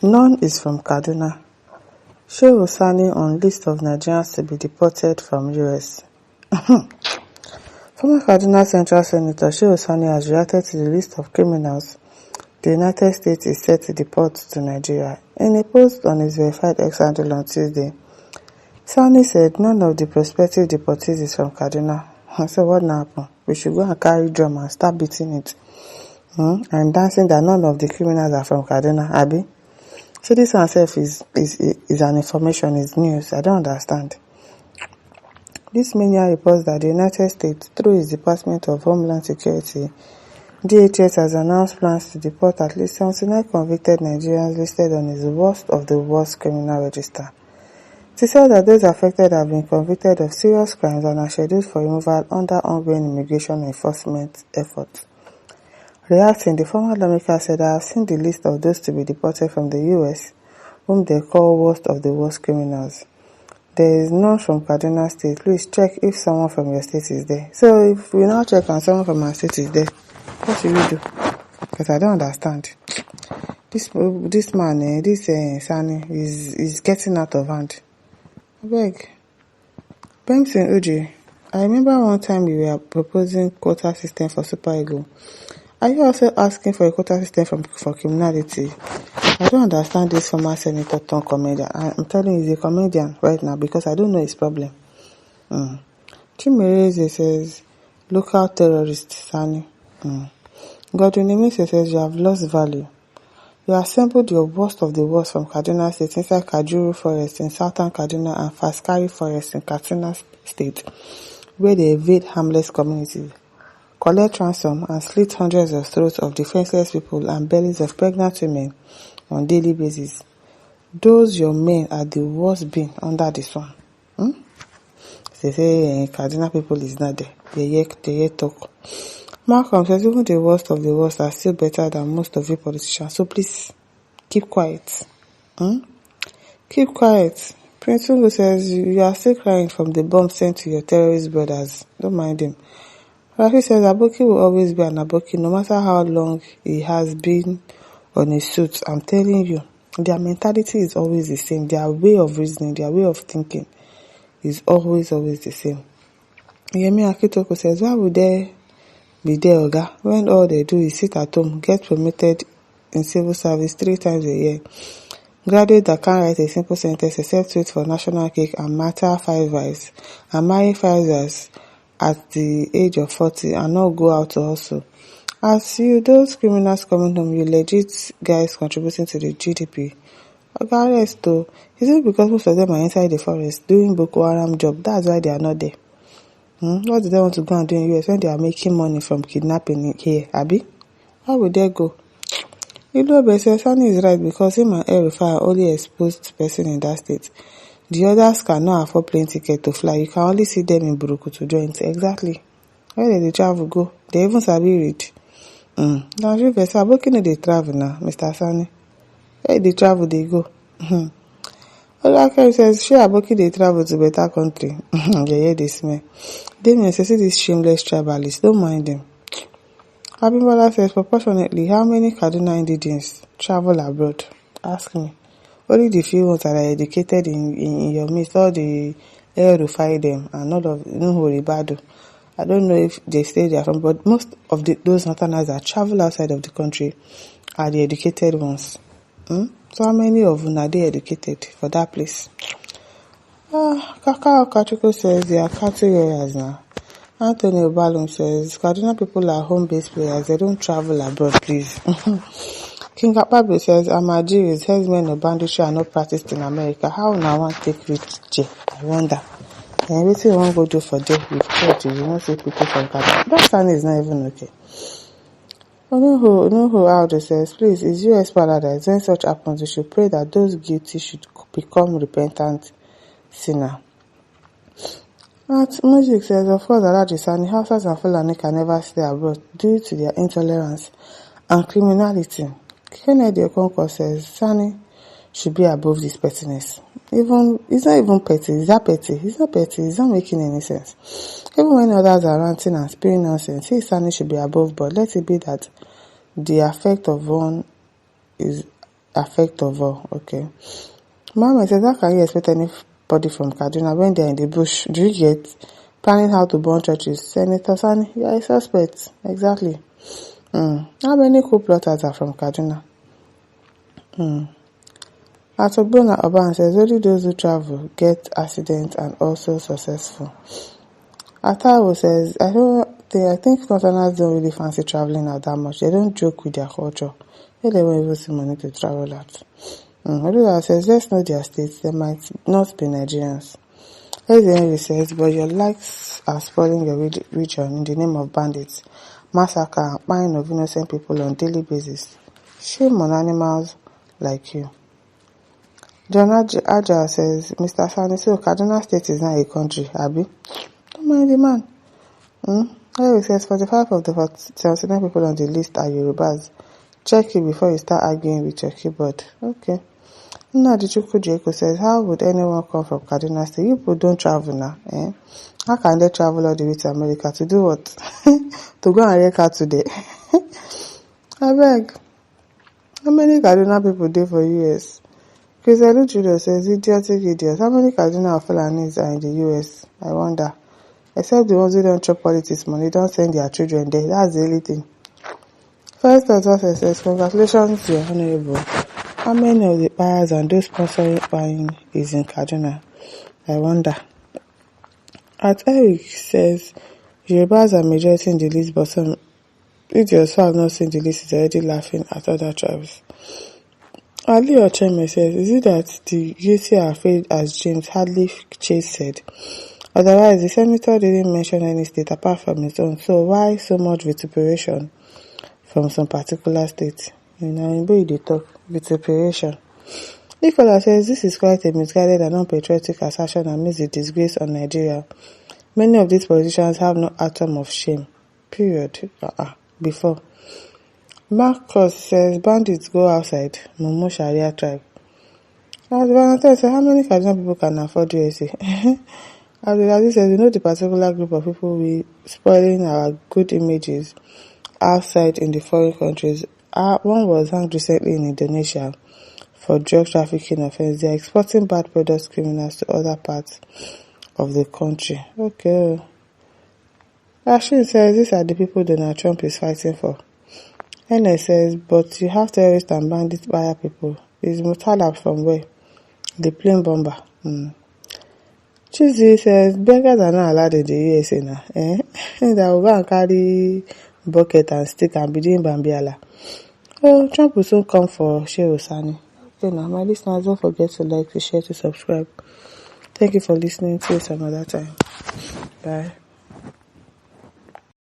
None is from Kaduna. Shehu Sani on list of Nigerians to be deported from US. Former Kaduna Central Senator Shehu Sani has reacted to the list of criminals the United States is set to deport to Nigeria. In a post on his verified X handle on Tuesday, Sani said none of the prospective deportees is from Kaduna. So what now happen? We should go and carry drum and start beating it. And dancing that none of the criminals are from Kaduna, Abi? So this one itself is an information, is news. I don't understand. This media reports that the United States, through its Department of Homeland Security, DHS, has announced plans to deport at least 79 convicted Nigerians listed on its worst of the worst criminal register. It is said that those affected have been convicted of serious crimes and are scheduled for removal under ongoing immigration enforcement efforts. Reacting, the former lawmaker said, "I have seen the list of those to be deported from the US, whom they call worst of the worst criminals. There is none from Kaduna State. Please check if someone from your state is there." So if we now check and someone from our state is there, what should we do? Because I don't understand. This man, Sani, is getting out of hand. I beg. Benson Uji, I remember one time you were proposing quota system for Super Eagle. Are you also asking for a quota system for criminality? I don't understand this former senator turned comedian. I'm telling you, he's a comedian right now because I don't know his problem. Chimereze says, local terrorist, Sani. Godwin Emese says, you have lost value. You assembled your worst of the worst from Kaduna State inside Kajuru Forest in southern Kaduna and Faskari Forest in Katsina State, where they evade harmless communities, collect ransom, and slit hundreds of throats of defenseless people and bellies of pregnant women on daily basis. Those your men are the worst being under the sun. They say Kaduna people is not there. They yet talk. Malcolm says even the worst of the worst are still better than most of you politicians. So please, keep quiet. Keep quiet. Prince Tungu says you are still crying from the bomb sent to your terrorist brothers. Don't mind him. Rafi says Aboki will always be an Aboki no matter how long he has been on a suit. I'm telling you, their mentality is always the same. Their way of reasoning, their way of thinking is always the same. Yemi Akitoko says, why would they be there, Oga, when all they do is sit at home, get promoted in civil service 3 times a year, graduate that can't write a simple sentence except wait for national cake and matter 5 wives, and marry 5 wives at the age of 40 and not go out to hustle. As you, those criminals coming home, you legit guys contributing to the GDP. Oga, arrest though. Is it because most of them are inside the forest doing Boko Haram job? That's why they are not there. What do they want to go and do in US when they are making money from kidnapping here, Abi? Why would they go? Ilobe says Sani is right because him and El-Rufai are only exposed person in that state. The others cannot afford plane ticket to fly. You can only see them in Burukutu joints. Exactly. Where did they travel go? They even sabi read. Now, you say, Aboki no dey travel now, Mr. Sani. Where they travel, they go. Olaka says, sure, Aboki they travel to better country. They hear this man. Damien says, see this shameless tribalist. Don't mind them. Abimbola says, proportionately, how many Kaduna indigenes travel abroad? Ask me. Only the few ones that are educated in your midst, all the El-Rufai them, and all of Nuhu Ribado. I don't know if they stay there from, but most of those northerners that travel outside of the country are the educated ones. So how many of them are they educated for that place? Kaka Okachuko says they are cattle warriors now. Anthony Obalum says Kaduna people are home-based players. They don't travel abroad, please. King Akpabio says Nigerians, herdsmen of banditry are not practiced in America. How now one take reach J? I wonder. And everything one go do for them with churches, you won't see people from Kaduna. That sign is not even okay. Onuhu Aldo says, please, is US paradise? When such happens, we should pray that those guilty should become repentant sinner. At Music says, of course, Alhaji Sani, Hausas and Fulani can never stay abroad due to their intolerance and criminality. Kennedy Okonkwo says, Sani should be above this pettiness. It's not even petty. Is that petty? It's not petty. It's not making any sense. Even when others are ranting and spewing nonsense, he Sani should be above, but let it be that the effect of one is affect of all. Okay. Mama says, how can you expect anybody from Kaduna when they are in the bush? Do you get planning how to burn churches? Senator Sani, you are a suspect. Exactly. How many coup plotters are from Kaduna? Atogbona Oban says, only those who travel get accident and also successful. Atawo says, I think Northerners don't really fancy traveling out that much. They don't joke with their culture. They don't even see money to travel out. Oduwa says, let's know their states. They might not be Nigerians. Henry says, but your likes are spoiling your region in the name of bandits, massacre, and buying of innocent people on daily basis. Shame on animals like you. John Aja says, Mr. Sani, so Kaduna State is not a country, Abi? Don't mind the man. Henry says, 45 of the 79 people on the list are Yorubas. Check it before you start arguing with your keyboard. Okay. Nnadichukwu Jeko says, how would anyone come from Kaduna State? You people don't travel now. How can they travel all the way to America? To do what? To go and wreck out today. I beg. How many Kaduna people do for US? Chris Elujudo says, idiotic idiots. How many Kaduna Fulanis are in the US? I wonder. Except the ones who don't chop politics money, don't send their children there. That's the only thing. First author says, congratulations to your honorable. How many of the buyers and those sponsoring buying is in Kaduna? I wonder. At Eric says, Yorubas are majority in the list, but some idiots who have not seen the list is already laughing at other tribes. Ali Ocheme says, is it that the guilty are afraid, as James Hadley Chase said? Otherwise, the senator didn't mention any state apart from his own, so why so much vituperation from some particular state? In they talk vituperation. Nicola says, this is quite a misguided and unpatriotic assertion and means a disgrace on Nigeria. Many of these politicians have no atom of shame. Period. Before. Marcus says, bandits go outside. Mumu Sharia tribe. As Valentine says, how many Kaduna people can afford USA? As says, we know the particular group of people we spoiling our good images outside in the foreign countries. One was hanged recently in Indonesia for drug trafficking offense. They are exporting bad products, criminals to other parts of the country. Okay. Ashin says, these are the people Donald Trump is fighting for. NS says, but you have terrorists and bandits buyer people. Is Mutalab from where? The plane bomber. Chizzy says, beggars are not allowed in the USA now. They will go and carry bucket and stick and be doing Bambiala. Oh, Trump will soon come for Shehu Sani. Okay, now, my listeners, don't forget to like, to share, to subscribe. Thank you for listening. See you some other time. Bye.